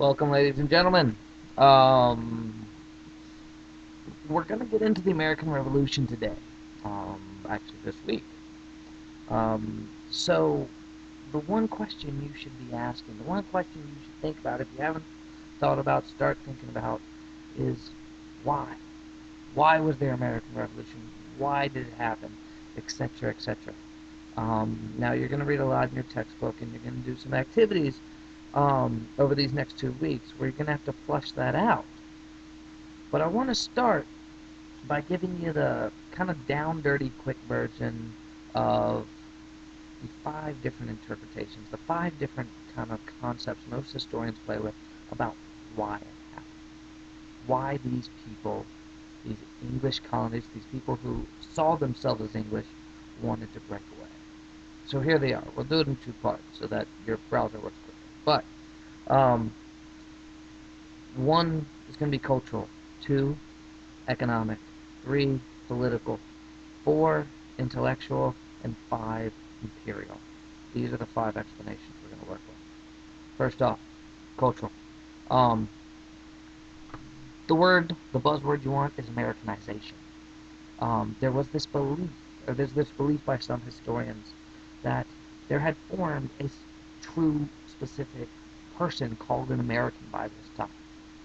Welcome, ladies and gentlemen. Um, we're going to get into the American Revolution today. Actually, this week. So, the one question you should be asking, the one question you should think about, if you haven't thought about, start thinking about, is why? Why was there American Revolution? Why did it happen? Etc. Etc. Now, you're going to read a lot in your textbook, and you're going to do some activities over these next 2 weeks where you're going to have to flush that out. But I want to start by giving you the kind of down dirty quick version of the 5 different interpretations, the 5 different kind of concepts most historians play with about why it happened. Why these people, these English colonists, these people who saw themselves as English, wanted to break away. So here they are. We'll do it in 2 parts so that your browser works quicker. But 1 is going to be cultural, 2 economic, 3 political, 4 intellectual, and 5 imperial. These are the 5 explanations we're going to work with. First off, cultural. The buzzword you want is Americanization. There was this belief, or there's this belief by some historians, that there had formed a true, specific person called an American by this time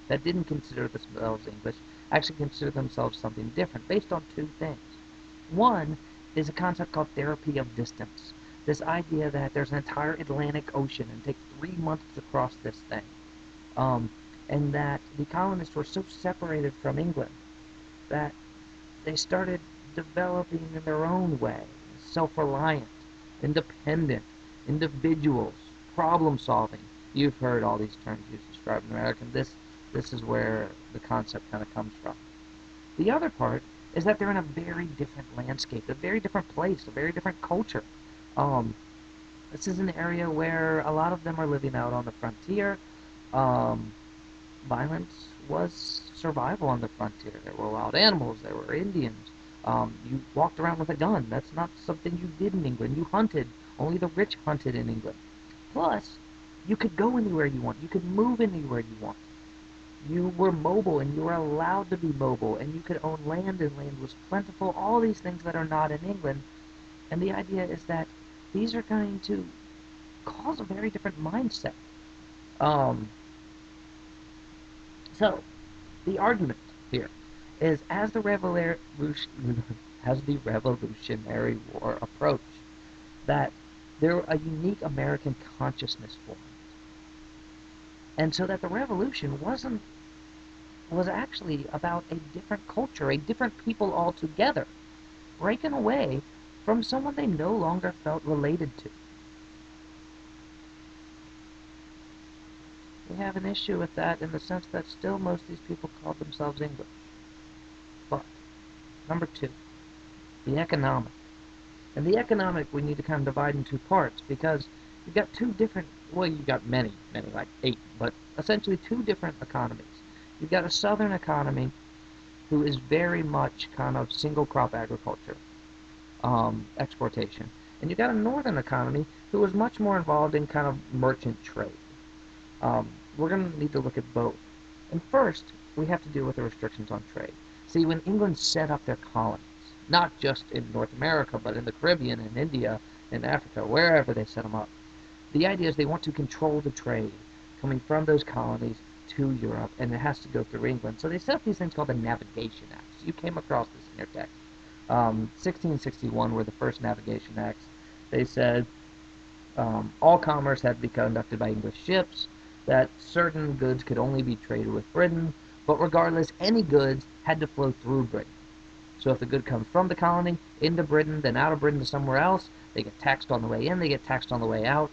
that didn't consider themselves English, actually consider themselves something different, based on 2 things. One is a concept called therapy of distance. This idea that there's an entire Atlantic Ocean and it takes 3 months to cross this thing. And that the colonists were so separated from England that they started developing in their own way, self-reliant, independent, individuals, problem-solving. You've heard all these terms used to describe an American. This is where the concept kind of comes from. The other part is that they're in a very different landscape, a very different place, a very different culture. This is an area where a lot of them are living out on the frontier. Violence was survival on the frontier. There were wild animals, there were Indians. You walked around with a gun. That's not something you did in England. You hunted. Only the rich hunted in England. Plus, you could go anywhere you want. You could move anywhere you want. You were mobile, and you were allowed to be mobile, and you could own land, and land was plentiful. All these things that are not in England. And the idea is that these are going to cause a very different mindset. So, the argument here is as the Revolutionary War approached, that there a unique American consciousness formed, and so that the revolution was actually about a different culture, a different people altogether, breaking away from someone they no longer felt related to. We have an issue with that in the sense that still most of these people called themselves English. But, number 2, the economic. And the economic we need to kind of divide in 2 parts, because you've got 2 different, well, you've got many, like 8, but essentially 2 different economies. You've got a southern economy who is very much kind of single crop agriculture, exportation. And you've got a northern economy who is much more involved in kind of merchant trade. We're going to need to look at both. And first, we have to deal with the restrictions on trade. See, when England set up their colonies, not just in North America, but in the Caribbean, in India, in Africa, wherever they set them up, the idea is they want to control the trade coming from those colonies to Europe, and it has to go through England. So they set up these things called the Navigation Acts. You came across this in your text. 1661 were the first Navigation Acts. They said all commerce had to be conducted by English ships, that certain goods could only be traded with Britain, but regardless, any goods had to flow through Britain. So if the good comes from the colony into Britain, then out of Britain to somewhere else, they get taxed on the way in, they get taxed on the way out.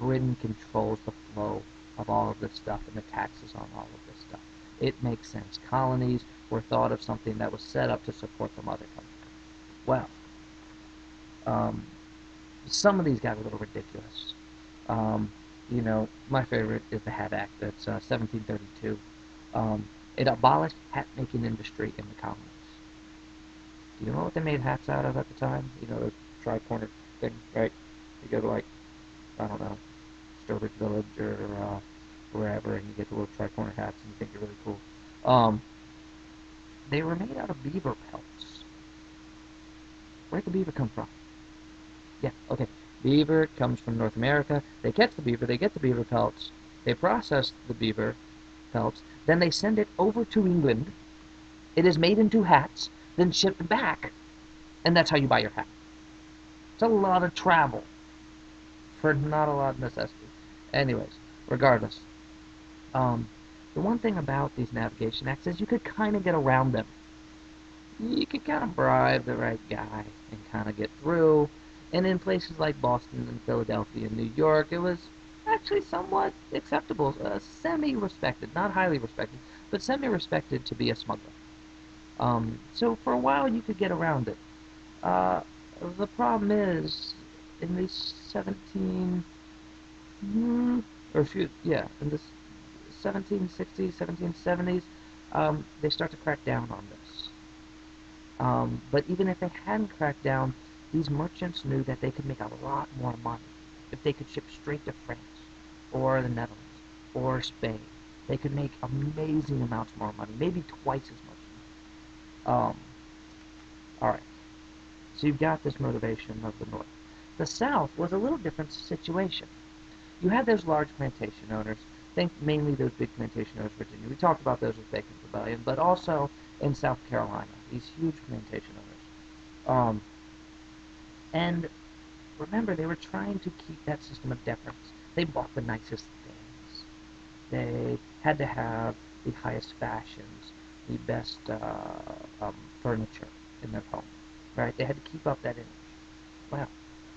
Britain controls the flow of all of this stuff and the taxes on all of this stuff. It makes sense. Colonies were thought of something that was set up to support the mother country. Well, some of these got a little ridiculous. My favorite is the Hat Act. That's 1732. It abolished hat-making industry in the colonies. Do you know what they made hats out of at the time? You know, those tri-cornered things, right? You go to, like, I don't know, Sturbridge Village or wherever, and you get the little tricorner hats, and you think you're really cool. They were made out of beaver pelts. Where'd the beaver come from? Yeah, okay. Beaver comes from North America. They catch the beaver, they get the beaver pelts, they process the beaver pelts, then they send it over to England. It is made into hats, then shipped back, and that's how you buy your hat. It's a lot of travel for not a lot of necessity. Anyways, regardless, the one thing about these navigation acts is you could kind of get around them. You could kind of bribe the right guy and kind of get through. And in places like Boston and Philadelphia and New York, it was actually somewhat acceptable, semi-respected, not highly respected, but semi-respected to be a smuggler. So for a while you could get around it. The problem is, in the 17, or shoot, yeah, in the 1760s, 1770s, they start to crack down on this. But even if they hadn't cracked down, these merchants knew that they could make a lot more money if they could ship straight to France, or the Netherlands, or Spain. They could make amazing amounts more money, maybe twice as much. Alright, so you've got this motivation of the North. The South was a little different situation. You had those large plantation owners, think mainly those big plantation owners in Virginia. We talked about those with Bacon's Rebellion, but also in South Carolina, these huge plantation owners. And remember, they were trying to keep that system of deference. They bought the nicest things. They had to have the highest fashions, the best furniture in their home, right? They had to keep up that image. Well,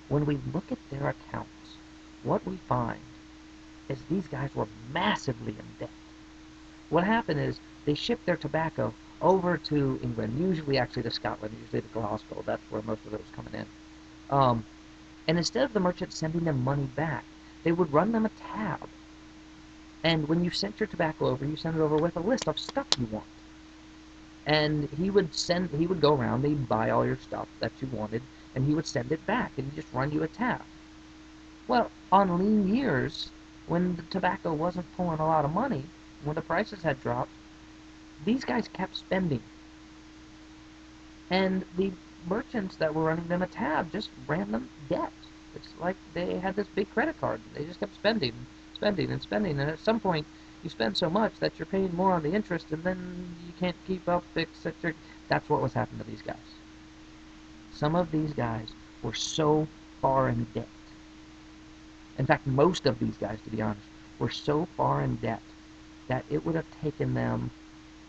when we look at their accounts, what we find is these guys were massively in debt. What happened is they shipped their tobacco over to England, usually actually to Scotland, usually to Glasgow. That's where most of it was coming in. And instead of the merchant sending them money back, they would run them a tab. And when you sent your tobacco over, you sent it over with a list of stuff you want. And he would go around, he'd buy all your stuff that you wanted, and he would send it back, and he'd just run you a tab. Well, on lean years, when the tobacco wasn't pulling a lot of money, when the prices had dropped, these guys kept spending. And the merchants that were running them a tab just ran them debt. It's like they had this big credit card. They just kept spending, spending, and spending. And at some point, you spend so much that you're paying more on the interest, and then you can't keep up, etc. That's what was happening to these guys. Some of these guys were so far in debt. In fact, most of these guys, to be honest, were so far in debt that it would have taken them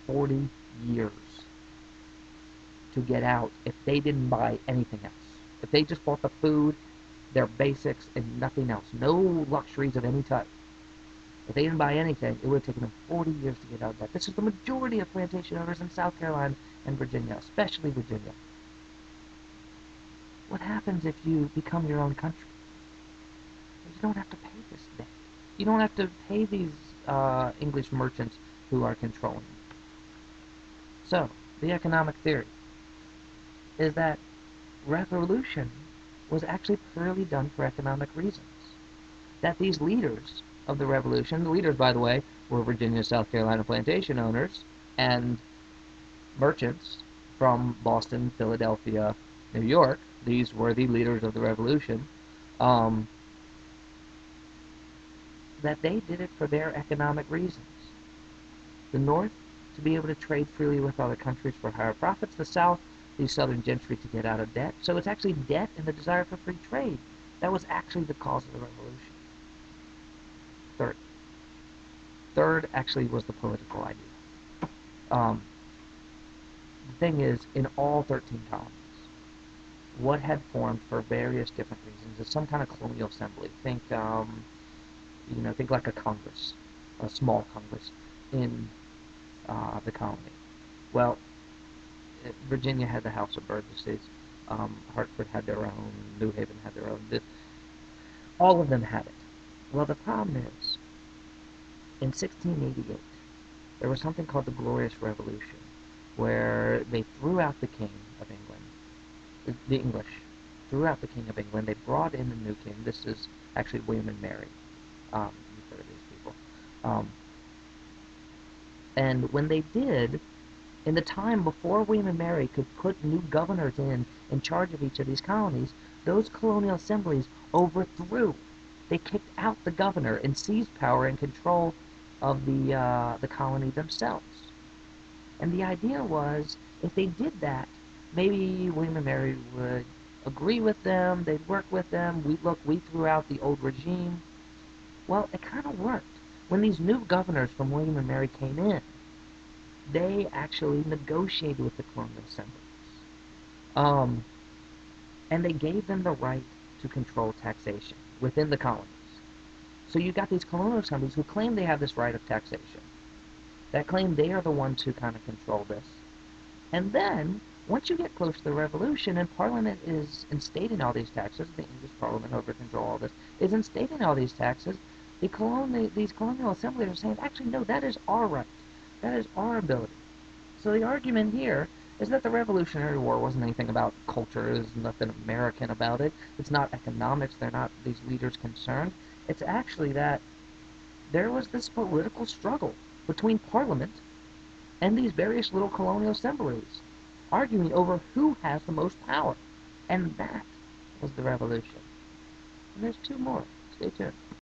40 years to get out if they didn't buy anything else. If they just bought the food, their basics, and nothing else. No luxuries of any type. If they didn't buy anything, it would have taken them 40 years to get out of debt. This is the majority of plantation owners in South Carolina and Virginia, especially Virginia. What happens if you become your own country? You don't have to pay this debt. You don't have to pay these English merchants who are controlling you. So, the economic theory is that revolution was actually purely done for economic reasons. That these leaders of the revolution, the leaders, by the way, were Virginia, South Carolina plantation owners and merchants from Boston, Philadelphia, New York. These were the leaders of the revolution. That they did it for their economic reasons. The North, to be able to trade freely with other countries for higher profits. The South, the Southern gentry, to get out of debt. So it's actually debt and the desire for free trade that was actually the cause of the revolution. Third actually was the political idea. The thing is, in all 13 colonies, what had formed for various different reasons is some kind of colonial assembly. Think like a Congress, a small Congress in the colony. Well, Virginia had the House of Burgesses. Hartford had their own. New Haven had their own. All of them had it. Well, the problem is, in 1688, there was something called the Glorious Revolution, where they threw out the King of England. The English threw out the King of England. They brought in a new king. This is actually William and Mary. You've heard of these people. Um, and when they did, in the time before William and Mary could put new governors in charge of each of these colonies, those colonial assemblies overthrew. They kicked out the governor and seized power and control of the colony themselves. And the idea was, if they did that, maybe William and Mary would agree with them, they'd work with them, we threw out the old regime. Well, it kind of worked. When these new governors from William and Mary came in, they actually negotiated with the colonial assemblies. Um, and they gave them the right to control taxation within the colonies. So you got these colonial assemblies who claim they have this right of taxation, that claim they are the ones who kind of control this. And then, once you get close to the Revolution and Parliament is instating all these taxes, the English Parliament over control all this, is instating all these taxes, these colonial assemblies are saying, actually, no, that is our right. That is our ability. So the argument here is that the Revolutionary War wasn't anything about culture. There's nothing American about it. It's not economics. They're not these leaders concerned. It's actually that there was this political struggle between Parliament and these various little colonial assemblies, arguing over who has the most power. And that was the Revolution. And there's two more. Stay tuned.